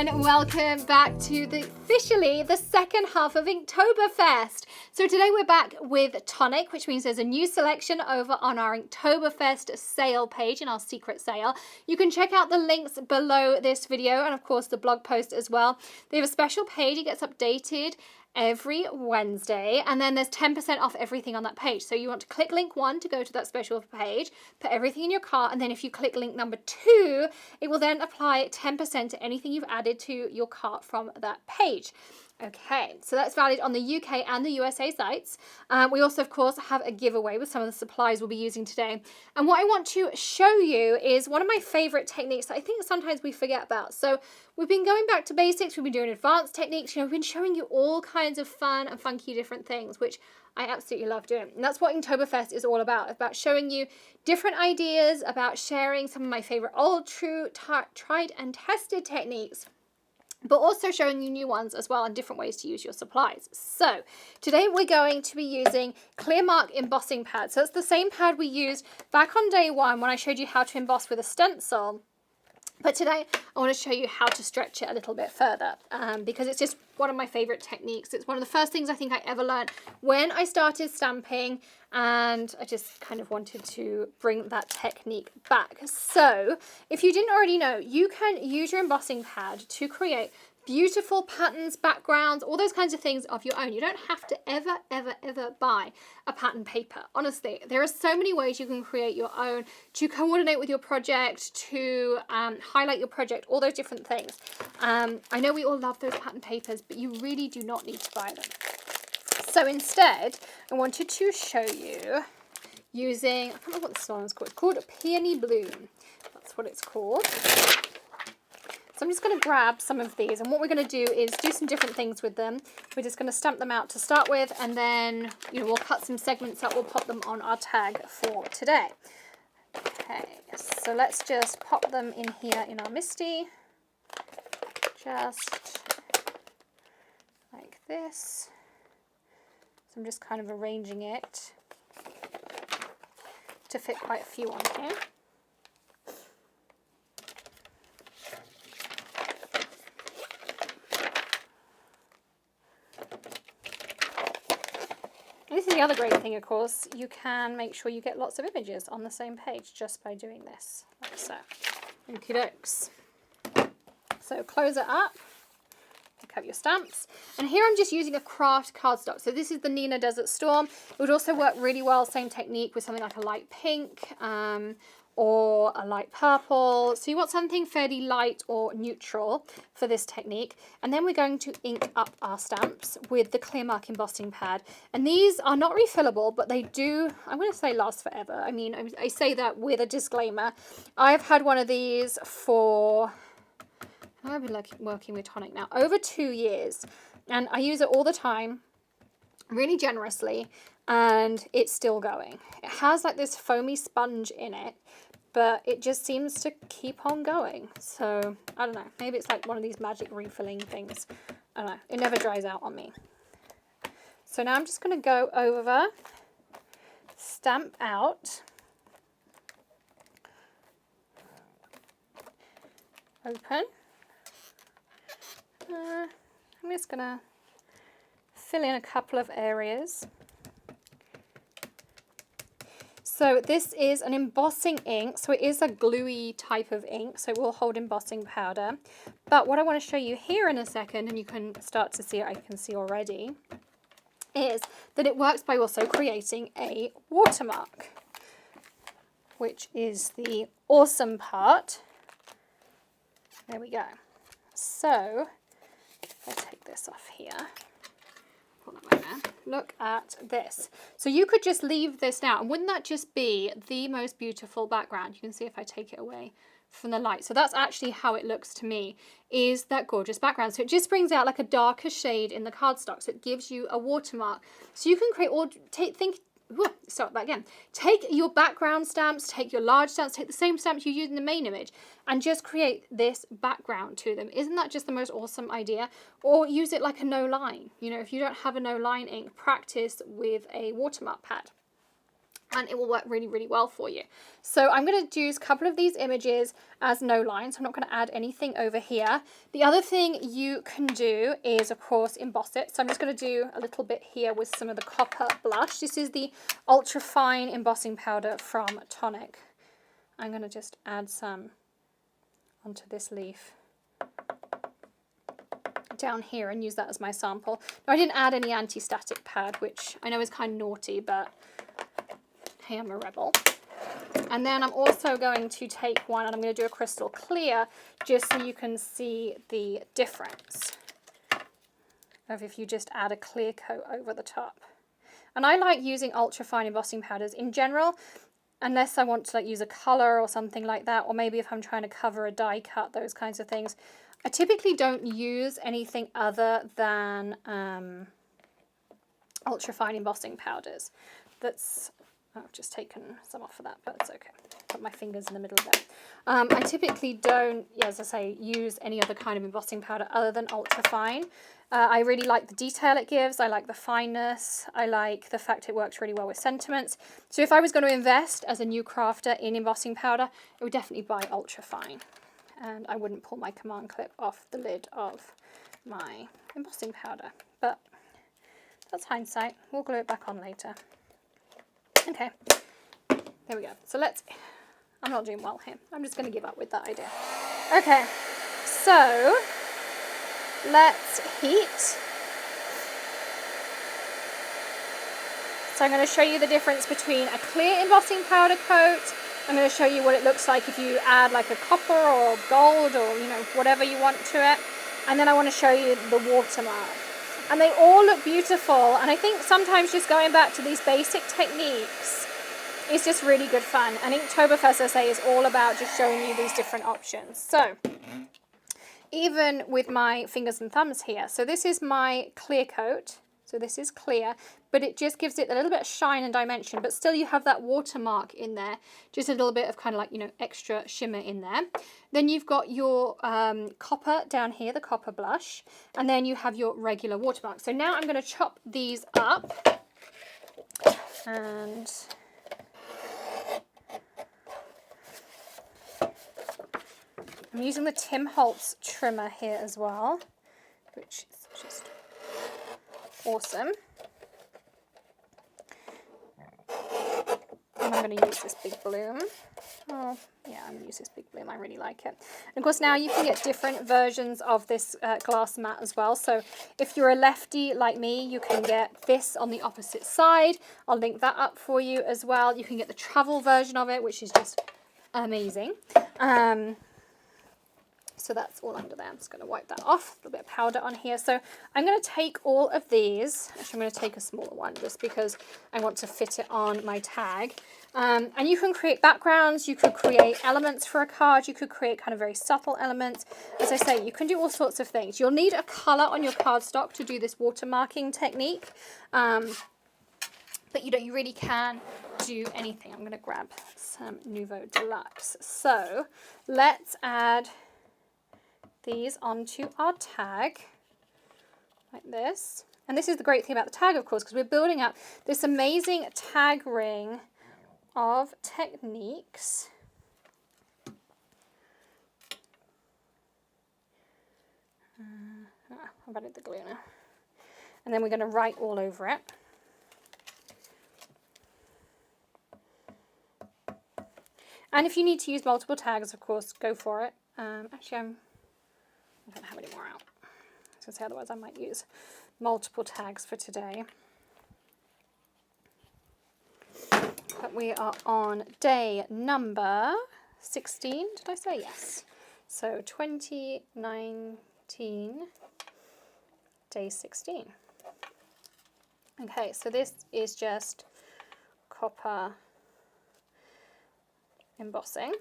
and welcome back to officially the second half of Inktoberfest. So today we're back with Tonic, which means there's a new selection over on our Inktoberfest sale page in our secret sale. You can check out the links below this video and of course the blog post as well. They have a special page, it gets updated every Wednesday, and then there's 10% off everything on that page. So you want to click link 1 to go to that special page, put everything in your cart, and then if you click link number 2, it will then apply 10% to anything you've added to your cart from that page. Okay, so that's valid on the UK and the USA sites. We also, of course, have a giveaway with some of the supplies we'll be using today. And what I want to show you is one of my favorite techniques that I think sometimes we forget about. So we've been going back to basics, we've been doing advanced techniques, we've been showing you all kinds of fun and funky different things, which I absolutely love doing. And that's what Inktoberfest is all about showing you different ideas, about sharing some of my favorite old, true, tried and tested techniques, but also showing you new ones as well and different ways to use your supplies. So today we're going to be using Clearmark embossing pad. So it's the same pad we used back on day 1 when I showed you how to emboss with a stencil. But today I want to show you how to stretch it a little bit further because it's just one of my favorite techniques. It's one of the first things I think I ever learned when I started stamping, and I just kind of wanted to bring that technique back. So if you didn't already know, you can use your embossing pad to create beautiful patterns, backgrounds, all those kinds of things of your own. You don't have to ever buy a pattern paper. Honestly, there are so many ways you can create your own, to coordinate with your project, to highlight your project, all those different things. I know we all love those pattern papers, but you really do not need to buy them. So instead, I wanted to show you using, I can't remember what this one is called. It's called Peony Bloom. That's what it's called. So I'm just going to grab some of these, and what we're going to do is do some different things with them. We're just going to stamp them out to start with, and then we'll cut some segments up, we'll pop them on our tag for today. Okay, so let's just pop them in here in our Misti, just like this. So I'm just kind of arranging it to fit quite a few on here. This is the other great thing, of course, you can make sure you get lots of images on the same page just by doing this, like so. Okie dokes. So close it up, pick up your stamps, and here I'm just using a craft cardstock. So this is the Neenah Desert Storm. It would also work really well, same technique, with something like a light pink, or a light purple. So you want something fairly light or neutral for this technique. And then we're going to ink up our stamps with the Clearmark embossing pad. And these are not refillable, but they do, I'm going to say, last forever. I mean, I say that with a disclaimer. I've had one of these for, I've been working with Tonic now, over 2 years. And I use it all the time, really generously, and it's still going. It has like this foamy sponge in it, but it just seems to keep on going. So I don't know, maybe it's like one of these magic refilling things. I don't know, it never dries out on me. So now I'm just going to go over, stamp out, open. I'm just going to fill in a couple of areas. So this is an embossing ink, so it is a gluey type of ink, so it will hold embossing powder. But what I want to show you here in a second, and you can start to see it, I can see already, is that it works by also creating a watermark, which is the awesome part. There we go. So if I take this off here, put that right there. Look at this. So you could just leave this now, and wouldn't that just be the most beautiful background? You can see if I take it away from the light. So that's actually how it looks to me, is that gorgeous background. So it just brings out like a darker shade in the cardstock, so it gives you a watermark. So you can create all, start that again. Take your background stamps, take your large stamps, take the same stamps you use in the main image, and just create this background to them. Isn't that just the most awesome idea? Or use it like a no line. You know, if you don't have a no line ink, practice with a watermark pad. and it will work really, really well for you. So I'm going to use a couple of these images as no lines. I'm not going to add anything over here. The other thing you can do is, of course, emboss it. So I'm just going to do a little bit here with some of the copper blush. This is the ultra fine embossing powder from Tonic. I'm going to just add some onto this leaf down here and use that as my sample. Now, I didn't add any anti-static pad, which I know is kind of naughty, but hey, I'm a rebel. And then I'm also going to take one and I'm going to do a crystal clear just so you can see the difference of if you just add a clear coat over the top. And I like using ultra fine embossing powders in general, unless I want to like use a color or something like that, or maybe if I'm trying to cover a die cut, those kinds of things. I typically don't use anything other than ultra fine embossing powders. I've just taken some off of that, but it's okay. Put my fingers in the middle of it. I typically don't, as I say, use any other kind of embossing powder other than ultra fine. I really like the detail it gives. I like the fineness. I like the fact it works really well with sentiments. So if I was going to invest as a new crafter in embossing powder, I would definitely buy ultra fine. And I wouldn't pull my command clip off the lid of my embossing powder. But that's hindsight. We'll glue it back on later. Okay, there we go. So I'm not doing well here. I'm just going to give up with that idea. Okay, so let's heat. So I'm going to show you the difference between a clear embossing powder coat. I'm going to show you what it looks like if you add like a copper or gold or, you know, whatever you want to it. And then I want to show you the watermark. And they all look beautiful. And I think sometimes just going back to these basic techniques is just really good fun. And Inktoberfest, I say, is all about just showing you these different options. So even with my fingers and thumbs here, so this is my clear coat. So this is clear, but it just gives it a little bit of shine and dimension, but still you have that watermark in there, just a little bit of kind of like, you know, extra shimmer in there. Then you've got your copper down here, the copper blush, and then you have your regular watermark. So now I'm going to chop these up, and I'm using the Tim Holtz trimmer here as well, which is just awesome. And I'm going to use this big bloom. Oh, yeah, I'm going to use this big bloom. I really like it. And of course, now you can get different versions of this glass mat as well. So if you're a lefty like me, you can get this on the opposite side. I'll link that up for you as well. You can get the travel version of it, which is just amazing. So that's all under there. I'm just going to wipe that off. A little bit of powder on here. So I'm going to take all of these. Actually, I'm going to take a smaller one just because I want to fit it on my tag. And you can create backgrounds. You could create elements for a card. You could create kind of very subtle elements. As I say, you can do all sorts of things. You'll need a color on your cardstock to do this watermarking technique. But you really can do anything. I'm going to grab some Nuvo Deluxe. So let's add these onto our tag like this. And this is the great thing about the tag, of course, because we're building up this amazing tag ring of techniques. I've added the glue now. And then we're going to write all over it. And if you need to use multiple tags, of course, go for it. Actually, I don't have any more out. I was going to say, otherwise I might use multiple tags for today. But we are on day number 16, did I say? Yes. So 2019, day 16. Okay, so this is just copper embossing.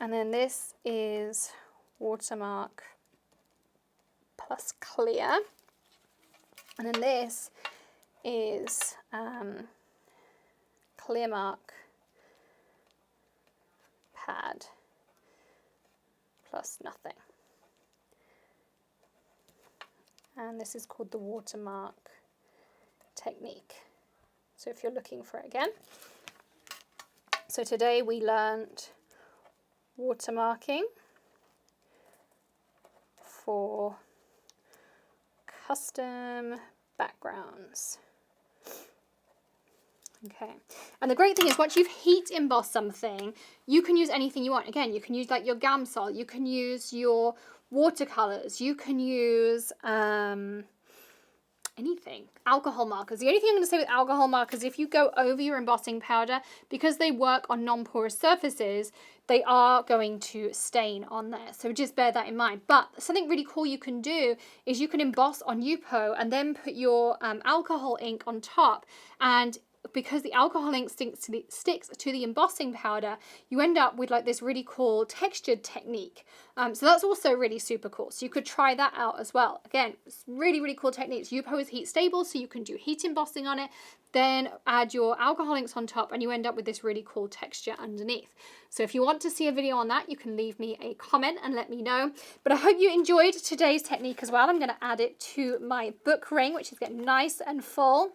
And then this is watermark plus clear. And then this is clear mark pad plus nothing. And this is called the watermark technique. So if you're looking for it again. So today we learned watermarking for custom backgrounds. Okay, and the great thing is once you've heat embossed something, you can use anything you want. Again, you can use like your Gamsol, you can use your watercolors, you can use anything. Alcohol markers. The only thing I'm going to say with alcohol markers, if you go over your embossing powder, because they work on non-porous surfaces, they are going to stain on there. So just bear that in mind. But something really cool you can do is you can emboss on Yupo and then put your alcohol ink on top, and because the alcohol ink sticks to the embossing powder, you end up with like this really cool textured technique. So that's also really super cool. So you could try that out as well. Again, it's really, really cool techniques. Yupo is heat stable, so you can do heat embossing on it, then add your alcohol inks on top, and you end up with this really cool texture underneath. So if you want to see a video on that, you can leave me a comment and let me know. But I hope you enjoyed today's technique as well. I'm going to add it to my book ring, which is getting nice and full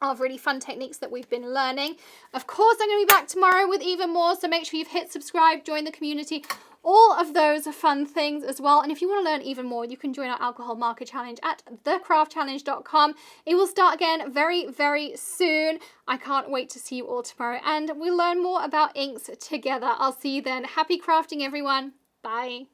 of really fun techniques that we've been learning. Of course, I'm going to be back tomorrow with even more, so make sure you've hit subscribe, join the community, all of those are fun things as well. And if you want to learn even more, you can join our alcohol marker challenge at thecraftchallenge.com. It will start again very, very soon. I can't wait to see you all tomorrow, and we'll learn more about inks together. I'll see you then. Happy crafting, everyone. Bye.